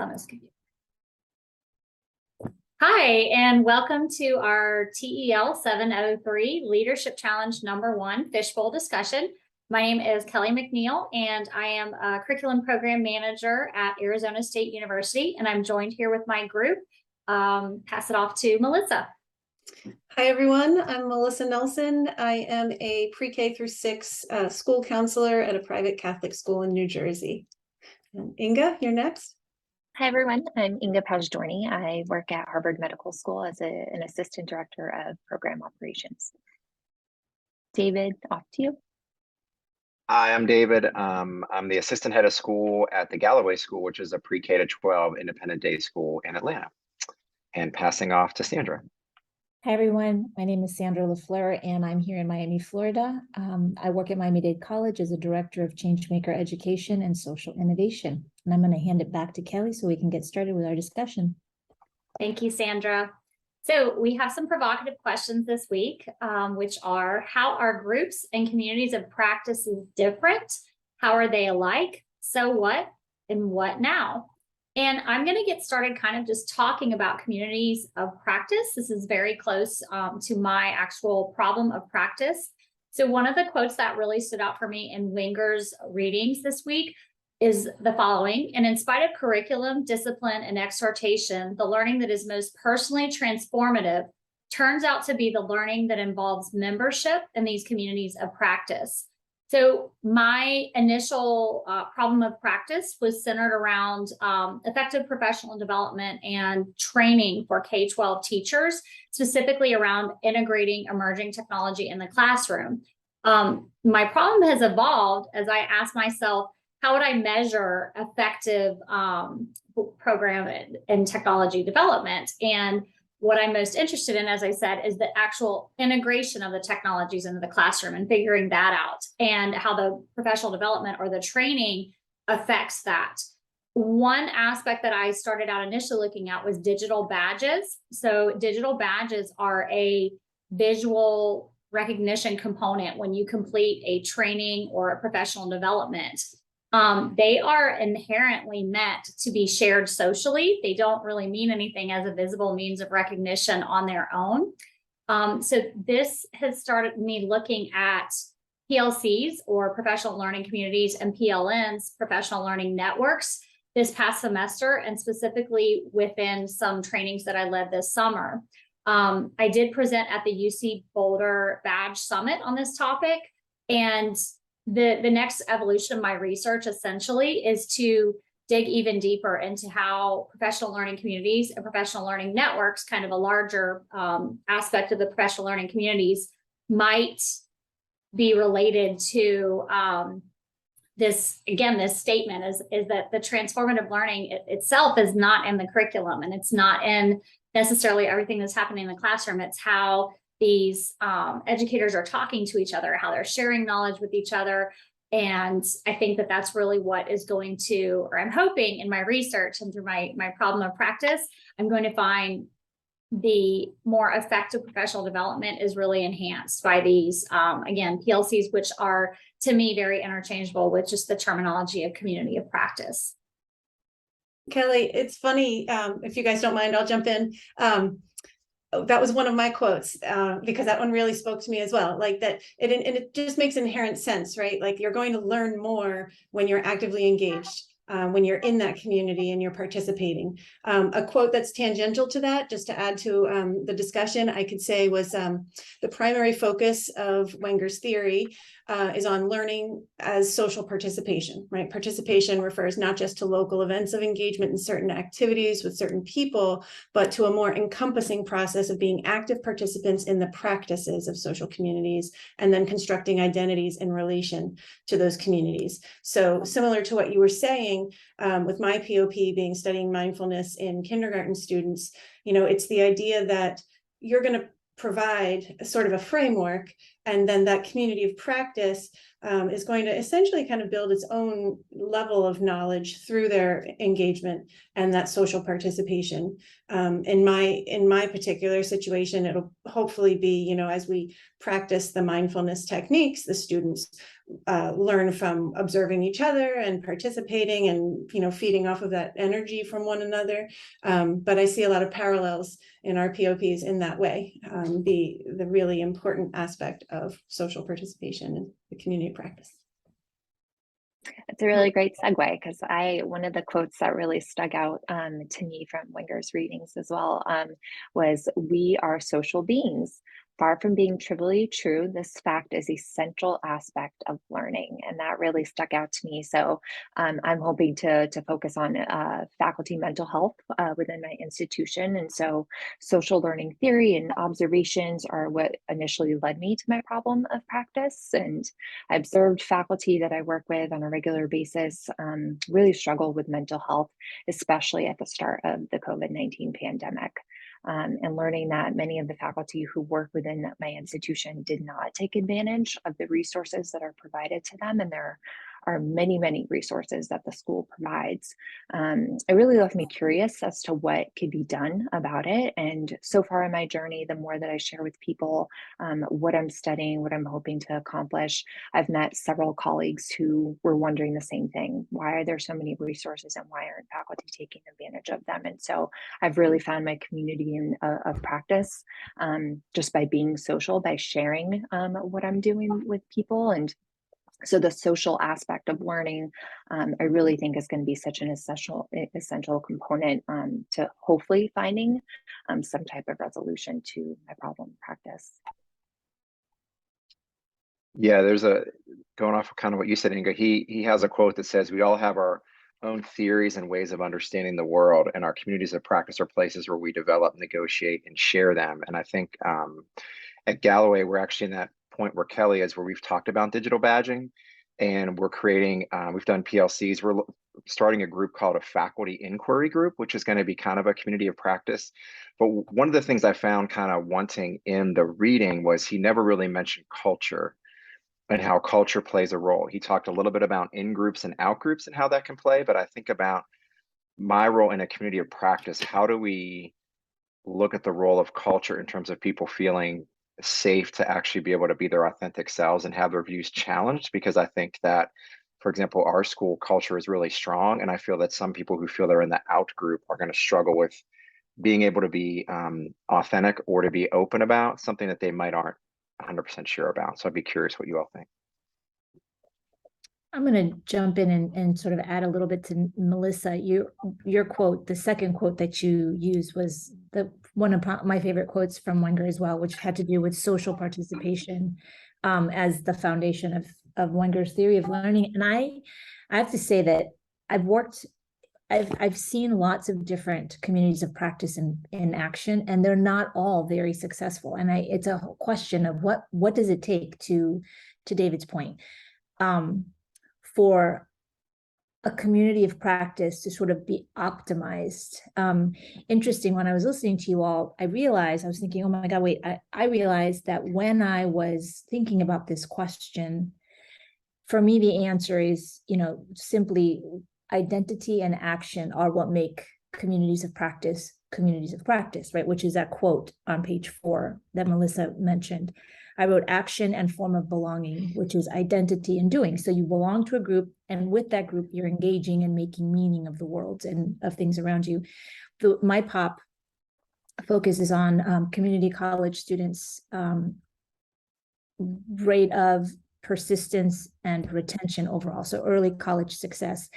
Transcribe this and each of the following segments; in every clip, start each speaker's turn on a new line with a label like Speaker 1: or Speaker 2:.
Speaker 1: on this computer. Hi, and welcome to our TEL 703 Leadership Challenge #1 Fishbowl discussion. My name is Kelly McNeil, and I am a Curriculum Program Manager at Arizona State University, and I'm joined here with my group. Pass it off to Melissa.
Speaker 2: Hi, everyone. I'm Melissa Nelson. I am a pre-K through 6 school counselor at a private Catholic school in New Jersey. And Inga, you're next.
Speaker 3: Hi, everyone. I'm Inga Pajorni. I work at Harvard Medical School as an assistant director of program operations. David, off to you.
Speaker 4: Hi, I'm David. I'm the assistant head of school at the Galloway School, which is a pre-K to 12 independent day school in Atlanta. And passing off to Sandra.
Speaker 5: Hi, everyone. My name is Sandra LaFleur, and I'm here in Miami, Florida. I work at Miami-Dade College as a director of Changemaker Education and Social Innovation. And I'm going to hand it back to Kelly so we can get started with our discussion.
Speaker 1: Thank you, Sandra. So we have some provocative questions this week, which are: how are groups and communities of practices different? How are they alike? So what? And what now? And I'm going to get started kind of just talking about communities of practice. This is very close to my actual problem of practice. So one of the quotes that really stood out for me in Wenger's readings this week is the following: and in spite of curriculum, discipline, and exhortation, the learning that is most personally transformative turns out to be the learning that involves membership in these communities of practice. So my initial problem of practice was centered around effective professional development and training for K-12 teachers, specifically around integrating emerging technology in the classroom. My problem has evolved as I asked myself, how would I measure effective program and technology development? And what I'm most interested in, as I said, is the actual integration of the technologies into the classroom and figuring that out, and how the professional development or the training affects that. One aspect that I started out initially looking at was digital badges. So digital badges are a visual recognition component when you complete a training or a professional development. They are inherently meant to be shared socially. They don't really mean anything as a visible means of recognition on their own. So this has started me looking at PLCs, or professional learning communities, and PLNs, professional learning networks, this past semester, and specifically within some trainings that I led this summer. I did present at the UC Boulder Badge Summit on this topic, and the next evolution of my research essentially is to dig even deeper into how professional learning communities and professional learning networks, kind of a larger aspect of the professional learning communities, might be related to this statement is that the transformative learning itself is not in the curriculum, and it's not in necessarily everything that's happening in the classroom. It's how these educators are talking to each other, how they're sharing knowledge with each other. And I think that that's really what is going to, or I'm hoping in my research and through my problem of practice, I'm going to find the more effective professional development is really enhanced by these, again, PLCs, which are, to me, very interchangeable with just the terminology of community of practice.
Speaker 2: Kelly, it's funny, if you guys don't mind, I'll jump in. That was one of my quotes, because that one really spoke to me as well. Like that, and it just makes inherent sense, right? Like you're going to learn more when you're actively engaged, when you're in that community and you're participating. A quote that's tangential to that, just to add to the discussion, I could say was the primary focus of Wenger's theory is on learning as social participation, right? Participation refers not just to local events of engagement in certain activities with certain people, but to a more encompassing process of being active participants in the practices of social communities, and then constructing identities in relation to those communities. So similar to what you were saying, with my POP being studying mindfulness in kindergarten students, you know, it's the idea that you're going to provide a sort of a framework And then that community of practice is going to essentially kind of build its own level of knowledge through their engagement and that social participation. In my particular situation, it'll hopefully be, you know, as we practice the mindfulness techniques, the students learn from observing each other and participating and, you know, feeding off of that energy from one another. But I see a lot of parallels in our POPs in that way, the really important aspect of social participation in the community practice.
Speaker 3: It's a really great segue, because one of the quotes that really stuck out to me from Wenger's readings as well was, "We are social beings. Far from being trivially true, this fact is a central aspect of learning." And that really stuck out to me. So I'm hoping to focus on faculty mental health within my institution. And so social learning theory and observations are what initially led me to my problem of practice. And I observed faculty that I work with on a regular basis really struggle with mental health, especially at the start of the COVID-19 pandemic. And learning that many of the faculty who work within my institution did not take advantage of the resources that are provided to them. And there are many, many resources that the school provides. It really left me curious as to what could be done about it. And so far in my journey, the more that I share with people what I'm studying, what I'm hoping to accomplish, I've met several colleagues who were wondering the same thing. Why are there so many resources, and why aren't faculty taking advantage of them? And so I've really found my community of practice just by being social, by sharing what I'm doing with people. And so the social aspect of learning, I really think is going to be such an essential component to hopefully finding some type of resolution to my problem practice.
Speaker 4: Yeah, going off of kind of what you said, Inga, he has a quote that says, "We all have our own theories and ways of understanding the world, and our communities of practice are places where we develop, negotiate, and share them." And I think at Galloway, we're actually in that point where Kelly is, where we've talked about digital badging, and we're creating, we've done PLCs. We're starting a group called a faculty inquiry group, which is going to be kind of a community of practice. But one of the things I found kind of wanting in the reading was he never really mentioned culture and how culture plays a role. He talked a little bit about in groups and out groups and how that can play, but I think about my role in a community of practice. How do we look at the role of culture in terms of people feeling safe to actually be able to be their authentic selves and have their views challenged? Because I think that, for example, our school culture is really strong, and I feel that some people who feel they're in the out group are going to struggle with being able to be authentic or to be open about something that they might aren't 100% sure about. So I'd be curious what you all think.
Speaker 5: I'm going to jump in and sort of add a little bit to Melissa. Your quote, the second quote that you used, was one of my favorite quotes from Wenger as well, which had to do with social participation as the foundation of Wenger's theory of learning. And I have to say that I've seen lots of different communities of practice in action, and they're not all very successful. And it's a question of what does it take, to David's point, for a community of practice to sort of be optimized. Interesting, when I was listening to you all, I was thinking, oh my God, wait, I realized that when I was thinking about this question, for me, the answer is, simply identity and action are what make communities of practice, right? Which is that quote on page 4 that Melissa mentioned. I wrote action and form of belonging, which is identity and doing. So you belong to a group, and with that group, you're engaging and making meaning of the world and of things around you. My POP focuses on community college students' rate of persistence and retention overall, so early college success.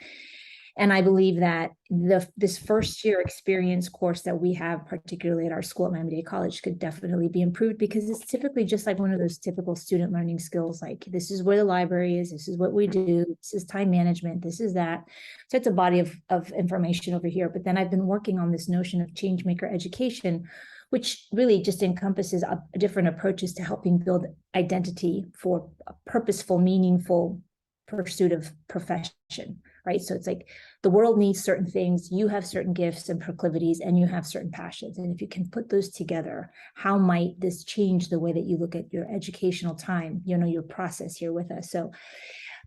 Speaker 5: And I believe that this first year experience course that we have, particularly at our school at Miami-Dade College, could definitely be improved, because it's typically just like one of those typical student learning skills, like this is where the library is, this is what we do, this is time management, this is that. So it's a body of information over here. But then I've been working on this notion of change maker education, which really just encompasses different approaches to helping build identity for a purposeful, meaningful pursuit of profession, right? So it's like the world needs certain things, you have certain gifts and proclivities, and you have certain passions. And if you can put those together, how might this change the way that you look at your educational time, your process here with us? So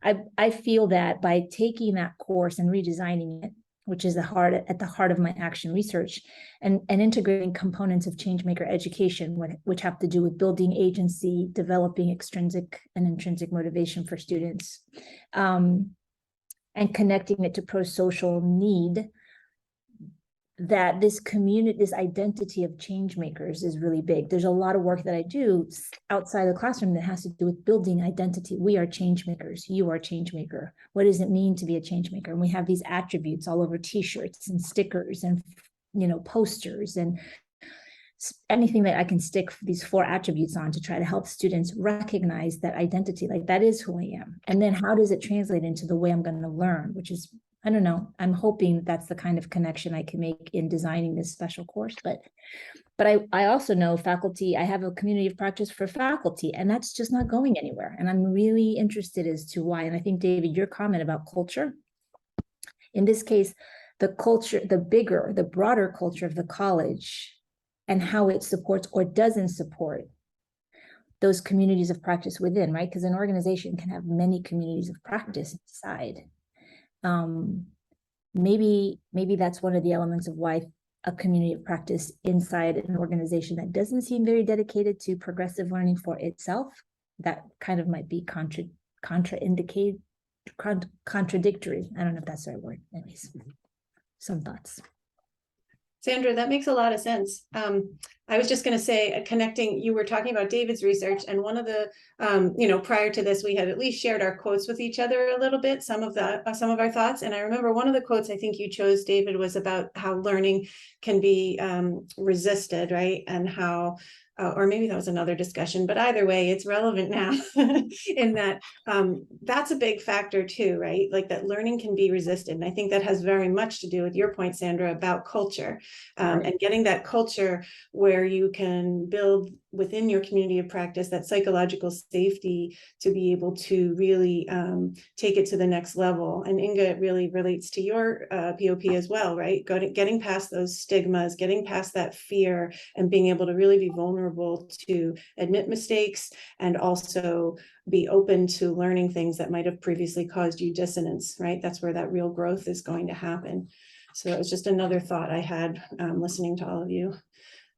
Speaker 5: I feel that by taking that course and redesigning it, which is at the heart of my action research, and integrating components of changemaker education, which have to do with building agency, developing extrinsic and intrinsic motivation for students, and connecting it to pro-social need, that this community, this identity of change makers is really big. There's a lot of work that I do outside the classroom that has to do with building identity. We are change makers. You are a change maker. What does it mean to be a change maker? And we have these attributes all over t-shirts and stickers and, posters and anything that I can stick these 4 attributes on to try to help students recognize that identity, like that is who I am. And then how does it translate into the way I'm going to learn, which is, I don't know, I'm hoping that's the kind of connection I can make in designing this special course. But I also know faculty, I have a community of practice for faculty, and that's just not going anywhere. And I'm really interested as to why. And I think, David, your comment about culture, in this case, the culture, the broader culture of the college and how it supports or doesn't support those communities of practice within, right? Because an organization can have many communities of practice inside. Maybe that's one of the elements of why a community of practice inside an organization that doesn't seem very dedicated to progressive learning for itself, that kind of might be contradictory. I don't know if that's the right word. Anyways, some thoughts.
Speaker 2: Sandra, that makes a lot of sense. I was just going to say, connecting, you were talking about David's research, and one of the, prior to this, we had at least shared our quotes with each other a little bit, some of our thoughts. And I remember one of the quotes I think you chose, David, was about how learning can be resisted, right? And how, or maybe that was another discussion, but either way, it's relevant now in that that's a big factor too, right? Like that learning can be resisted. And I think that has very much to do with your point, Sandra, about culture and getting that culture where you can build within your community of practice that psychological safety to be able to really take it to the next level. And Inga, it really relates to your POP as well, right? Getting past those stigmas, getting past that fear, and being able to really be vulnerable to admit mistakes and also be open to learning things that might have previously caused you dissonance, right? That's where that real growth is going to happen. So it was just another thought I had listening to all of you.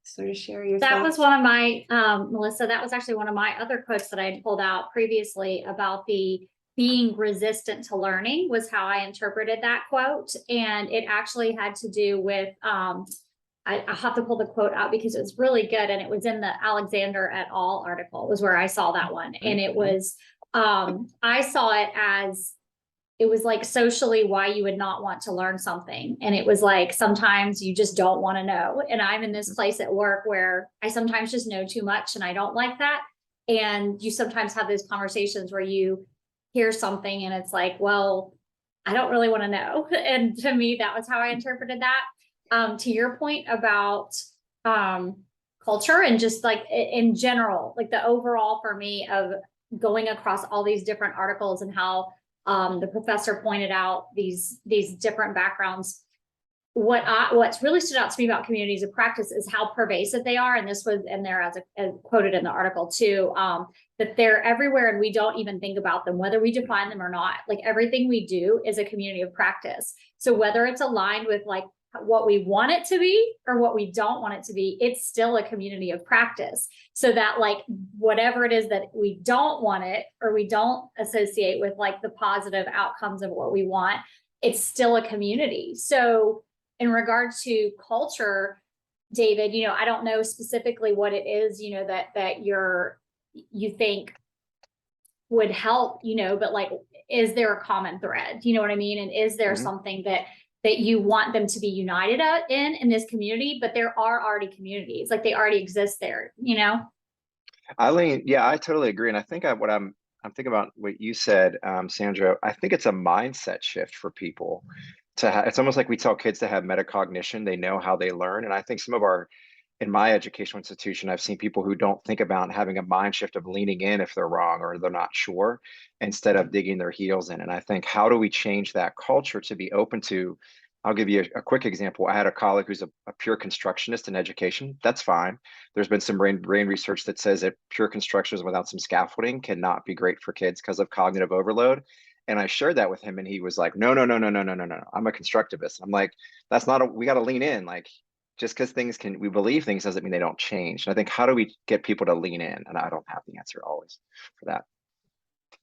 Speaker 2: Sort of share your thoughts.
Speaker 1: That was one of my, Melissa, that was actually one of my other quotes that I pulled out previously about the being resistant to learning, was how I interpreted that quote. And it actually had to do with, I have to pull the quote out because it was really good. And it was in the Alexander et al. Article was where I saw that one. And it was, I saw it as, it was like socially why you would not want to learn something. And it was like, sometimes you just don't want to know. And I'm in this place at work where I sometimes just know too much and I don't like that. And you sometimes have those conversations where you hear something and it's like, well, I don't really want to know. And to me, that was how I interpreted that. To your point about culture and just like in general, like the overall for me of going across all these different articles and how the professor pointed out these different backgrounds. What's really stood out to me about communities of practice is how pervasive they are. And this was in there as quoted in the article too, that they're everywhere and we don't even think about them, whether we define them or not. Like everything we do is a community of practice. So whether it's aligned with like what we want it to be or what we don't want it to be, it's still a community of practice. So that like whatever it is that we don't want it or we don't associate with like the positive outcomes of what we want, it's still a community. So in regards to culture, David, I don't know specifically what it is, that you think would help, but like, is there a common thread? You know what I mean? And is there something that you want them to be united in this community, but there are already communities, like they already exist there,
Speaker 4: Eileen, yeah, I totally agree. And I think I'm thinking about what you said, Sandra. I think it's a mindset shift for people to have. It's almost like we tell kids to have metacognition. They know how they learn. And I think some of our in my educational institution, I've seen people who don't think about having a mind shift of leaning in if they're wrong or they're not sure, instead of digging their heels in. And I think, how do we change that culture to be open to? I'll give you a quick example. I had a colleague who's a pure constructionist in education. That's fine. There's been some brain research that says that pure constructions without some scaffolding cannot be great for kids because of cognitive overload. And I shared that with him, and he was like, no, no, no, no, no, no, no, no. I'm a constructivist. I'm like, that's not we got to lean in. Like, just because we believe things doesn't mean they don't change. And I think, how do we get people to lean in? And I don't have the answer always for that.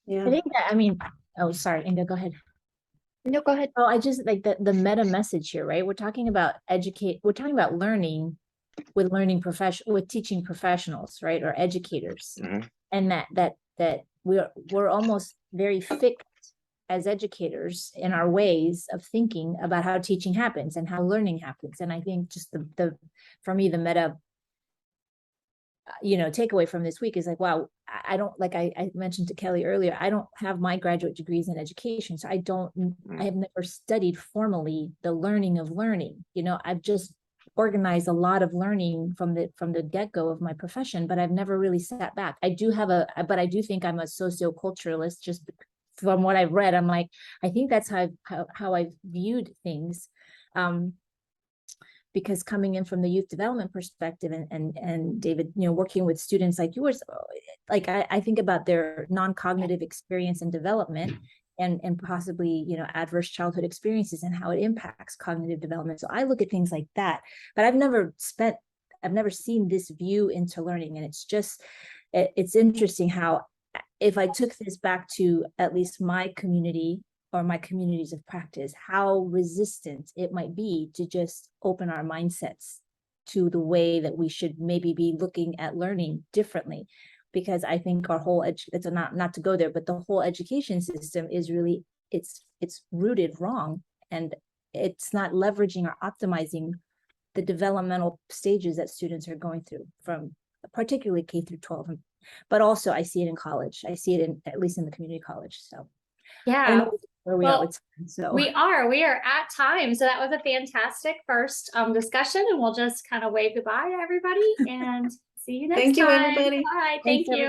Speaker 2: Yeah.
Speaker 5: I think that, I mean, oh, sorry, Inga, go ahead.
Speaker 3: No, go ahead.
Speaker 5: Oh, I just like the meta message here, right? We're talking about we're talking about learning with with teaching professionals, right? Or educators.
Speaker 4: Mhm.
Speaker 5: And that we're almost very fixed as educators in our ways of thinking about how teaching happens and how learning happens. And I think just for me, the meta takeaway from this week is like, wow, I don't, like I mentioned to Kelly earlier, I don't have my graduate degrees in education. So I have never studied formally the learning of learning. I've just organized a lot of learning from the get-go of my profession, but I've never really sat back. I do think I'm a socioculturalist. Just from what I've read, I'm like, I think that's how I've viewed things. Because coming in from the youth development perspective and David, working with students like yours, like I think about their non-cognitive experience and development and possibly, adverse childhood experiences and how it impacts cognitive development. So I look at things like that, but I've never seen this view into learning. And it's interesting how, if I took this back to at least my community or my communities of practice, how resistant it might be to just open our mindsets to the way that we should maybe be looking at learning differently. Because I think our whole it's not to go there, but the whole education system is really, it's rooted wrong, and it's not leveraging or optimizing the developmental stages that students are going through, from particularly K through 12. But also I see it in college. I see it at least in the community college. So
Speaker 1: Yeah.
Speaker 5: Where we are with time, so
Speaker 1: we are at time. So that was a fantastic first discussion, and we'll just kind of wave goodbye to everybody and see you next time.
Speaker 2: Thank you, everybody.
Speaker 1: Bye.
Speaker 5: Thanks,
Speaker 1: Thank you.